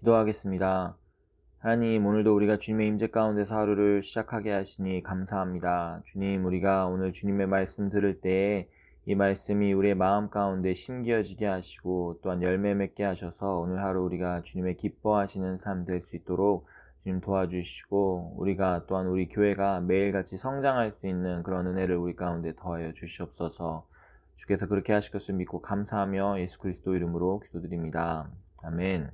기도하겠습니다. 하나님, 오늘도 우리가 주님의 임재 가운데서 하루를 시작하게 하시니 감사합니다. 주님, 우리가 오늘 주님의 말씀 들을 때에 이 말씀이 우리의 마음 가운데 심겨지게 하시고 또한 열매 맺게 하셔서 오늘 하루 우리가 주님의 기뻐하시는 삶 될 수 있도록 주님 도와주시고, 우리가 또한 우리 교회가 매일같이 성장할 수 있는 그런 은혜를 우리 가운데 더하여 주시옵소서. 주께서 그렇게 하실 것을 믿고 감사하며 예수 그리스도 이름으로 기도드립니다. 아멘.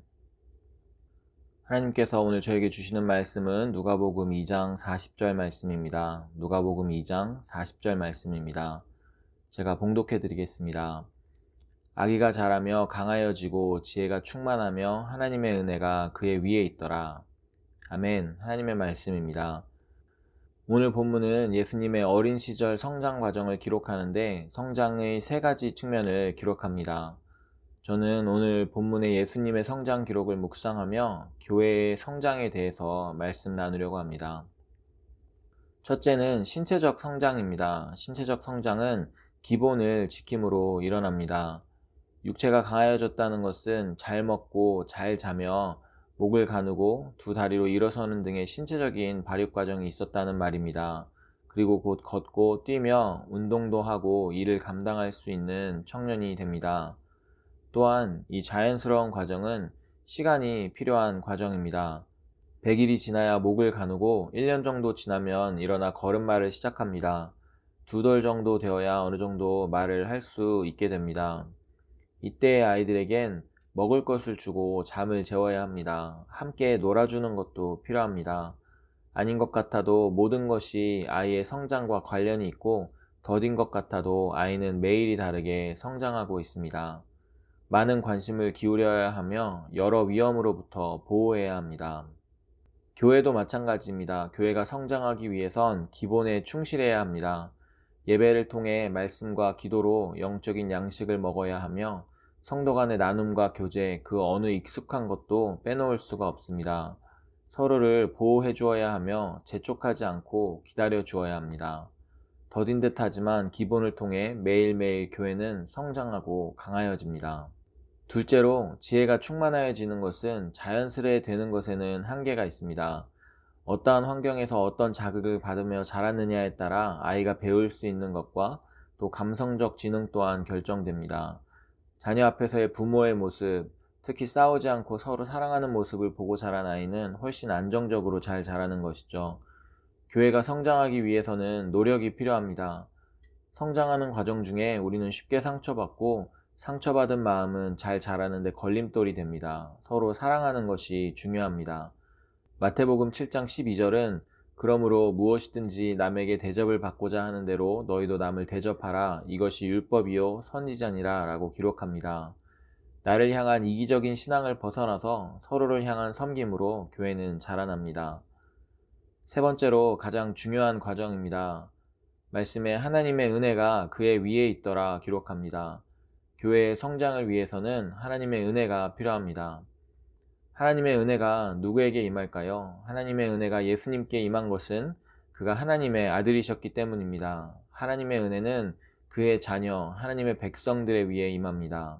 하나님께서 오늘 저에게 주시는 말씀은 누가복음 2장 40절 말씀입니다. 누가복음 2장 40절 말씀입니다. 제가 봉독해 드리겠습니다. 아기가 자라며 강하여지고 지혜가 충만하며 하나님의 은혜가 그의 위에 있더라. 아멘. 하나님의 말씀입니다. 오늘 본문은 예수님의 어린 시절 성장 과정을 기록하는데 성장의 세 가지 측면을 기록합니다. 저는 오늘 본문의 예수님의 성장 기록을 묵상하며 교회의 성장에 대해서 말씀 나누려고 합니다. 첫째는 신체적 성장입니다. 신체적 성장은 기본을 지킴으로 일어납니다. 육체가 강하여졌다는 것은 잘 먹고 잘 자며 목을 가누고 두 다리로 일어서는 등의 신체적인 발육 과정이 있었다는 말입니다. 그리고 곧 걷고 뛰며 운동도 하고 일을 감당할 수 있는 청년이 됩니다. 또한 이 자연스러운 과정은 시간이 필요한 과정입니다. 100일이 지나야 목을 가누고 1년 정도 지나면 일어나 걸음마를 시작합니다. 2돌 정도 되어야 어느 정도 말을 할 수 있게 됩니다. 이때의 아이들에겐 먹을 것을 주고 잠을 재워야 합니다. 함께 놀아주는 것도 필요합니다. 아닌 것 같아도 모든 것이 아이의 성장과 관련이 있고 더딘 것 같아도 아이는 매일이 다르게 성장하고 있습니다. 많은 관심을 기울여야 하며 여러 위험으로부터 보호해야 합니다. 교회도 마찬가지입니다. 교회가 성장하기 위해선 기본에 충실해야 합니다. 예배를 통해 말씀과 기도로 영적인 양식을 먹어야 하며 성도 간의 나눔과 교제, 그 어느 익숙한 것도 빼놓을 수가 없습니다. 서로를 보호해 주어야 하며 재촉하지 않고 기다려 주어야 합니다. 더딘 듯하지만 기본을 통해 매일매일 교회는 성장하고 강하여집니다. 둘째로, 지혜가 충만하여지는 것은 자연스레 되는 것에는 한계가 있습니다. 어떠한 환경에서 어떤 자극을 받으며 자랐느냐에 따라 아이가 배울 수 있는 것과 또 감성적 지능 또한 결정됩니다. 자녀 앞에서의 부모의 모습, 특히 싸우지 않고 서로 사랑하는 모습을 보고 자란 아이는 훨씬 안정적으로 잘 자라는 것이죠. 교회가 성장하기 위해서는 노력이 필요합니다. 성장하는 과정 중에 우리는 쉽게 상처받고 상처받은 마음은 잘 자라는데 걸림돌이 됩니다. 서로 사랑하는 것이 중요합니다. 마태복음 7장 12절은 그러므로 무엇이든지 남에게 대접을 받고자 하는 대로 너희도 남을 대접하라. 이것이 율법이요 선지자니라 라고 기록합니다. 나를 향한 이기적인 신앙을 벗어나서 서로를 향한 섬김으로 교회는 자라납니다. 세 번째로 가장 중요한 과정입니다. 말씀에 하나님의 은혜가 그의 위에 있더라 기록합니다. 교회의 성장을 위해서는 하나님의 은혜가 필요합니다. 하나님의 은혜가 누구에게 임할까요? 하나님의 은혜가 예수님께 임한 것은 그가 하나님의 아들이셨기 때문입니다. 하나님의 은혜는 그의 자녀, 하나님의 백성들의 위에 임합니다.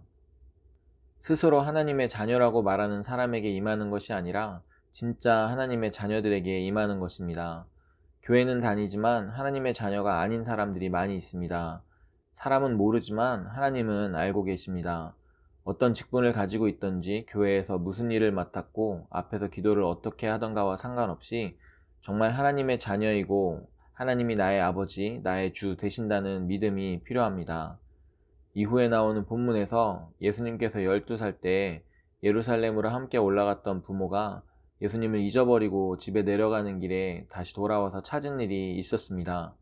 스스로 하나님의 자녀라고 말하는 사람에게 임하는 것이 아니라 진짜 하나님의 자녀들에게 임하는 것입니다. 교회는 다니지만 하나님의 자녀가 아닌 사람들이 많이 있습니다. 사람은 모르지만 하나님은 알고 계십니다. 어떤 직분을 가지고 있든지 교회에서 무슨 일을 맡았고 앞에서 기도를 어떻게 하던가와 상관없이 정말 하나님의 자녀이고 하나님이 나의 아버지, 나의 주 되신다는 믿음이 필요합니다. 이후에 나오는 본문에서 예수님께서 12살 때 예루살렘으로 함께 올라갔던 부모가 예수님을 잊어버리고 집에 내려가는 길에 다시 돌아와서 찾은 일이 있었습니다.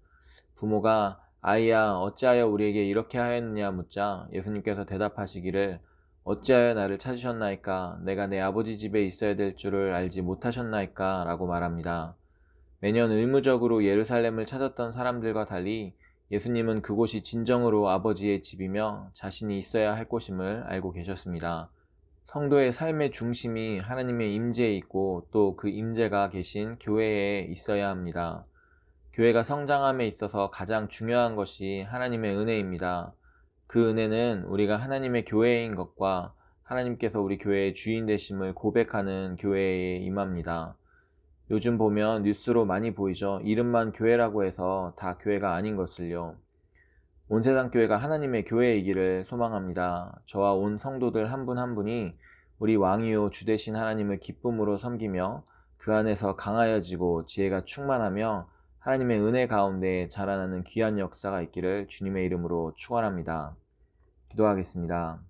부모가 아이야 어찌하여 우리에게 이렇게 하였느냐 묻자 예수님께서 대답하시기를 어찌하여 나를 찾으셨나이까? 내가 내 아버지 집에 있어야 될 줄을 알지 못하셨나이까? 라고 말합니다. 매년 의무적으로 예루살렘을 찾았던 사람들과 달리 예수님은 그곳이 진정으로 아버지의 집이며 자신이 있어야 할 곳임을 알고 계셨습니다. 성도의 삶의 중심이 하나님의 임재에 있고 또 그 임재가 계신 교회에 있어야 합니다. 교회가 성장함에 있어서 가장 중요한 것이 하나님의 은혜입니다. 그 은혜는 우리가 하나님의 교회인 것과 하나님께서 우리 교회의 주인 되심을 고백하는 교회에 임합니다. 요즘 보면 뉴스로 많이 보이죠. 이름만 교회라고 해서 다 교회가 아닌 것을요. 온 세상 교회가 하나님의 교회이기를 소망합니다. 저와 온 성도들 한 분 한 분이 우리 왕이요 주 되신 하나님을 기쁨으로 섬기며 그 안에서 강하여지고 지혜가 충만하며 하나님의 은혜 가운데 자라나는 귀한 역사가 있기를 주님의 이름으로 축원합니다. 기도하겠습니다.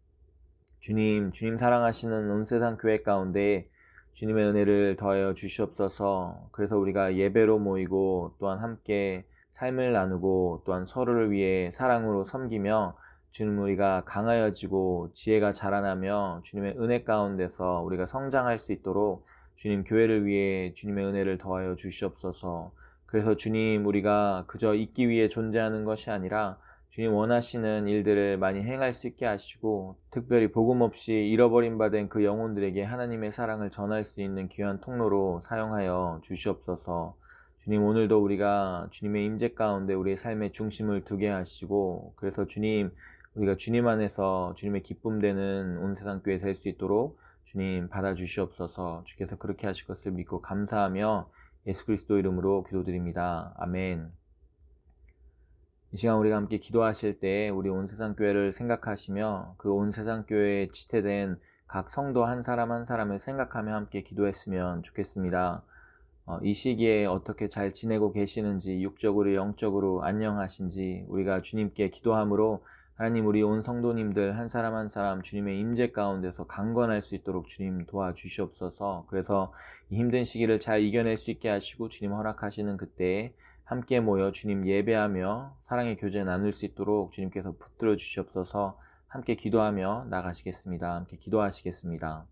주님 사랑하시는 온 세상 교회 가운데 주님의 은혜를 더하여 주시옵소서. 그래서 우리가 예배로 모이고 또한 함께 삶을 나누고 또한 서로를 위해 사랑으로 섬기며 주님 우리가 강하여지고 지혜가 자라나며 주님의 은혜 가운데서 우리가 성장할 수 있도록 주님 교회를 위해 주님의 은혜를 더하여 주시옵소서. 그래서 주님 우리가 그저 있기 위해 존재하는 것이 아니라 주님 원하시는 일들을 많이 행할 수 있게 하시고 특별히 복음 없이 잃어버림 받은 그 영혼들에게 하나님의 사랑을 전할 수 있는 귀한 통로로 사용하여 주시옵소서. 주님 오늘도 우리가 주님의 임재 가운데 우리의 삶의 중심을 두게 하시고 그래서 주님 우리가 주님 안에서 주님의 기쁨 되는 온 세상 교회 될 수 있도록 주님 받아주시옵소서. 주께서 그렇게 하실 것을 믿고 감사하며 예수 그리스도 이름으로 기도드립니다. 아멘. 이 시간 우리가 함께 기도하실 때 우리 온 세상 교회를 생각하시며 그 온 세상 교회에 지체된 각 성도 한 사람 한 사람을 생각하며 함께 기도했으면 좋겠습니다. 이 시기에 어떻게 잘 지내고 계시는지 육적으로 영적으로 안녕하신지 우리가 주님께 기도함으로 하나님 우리 온 성도님들 한 사람 한 사람 주님의 임재 가운데서 강건할 수 있도록 주님 도와주시옵소서. 그래서 이 힘든 시기를 잘 이겨낼 수 있게 하시고 주님 허락하시는 그때에 함께 모여 주님 예배하며 사랑의 교제 나눌 수 있도록 주님께서 붙들어 주시옵소서. 함께 기도하며 나가시겠습니다. 함께 기도하시겠습니다.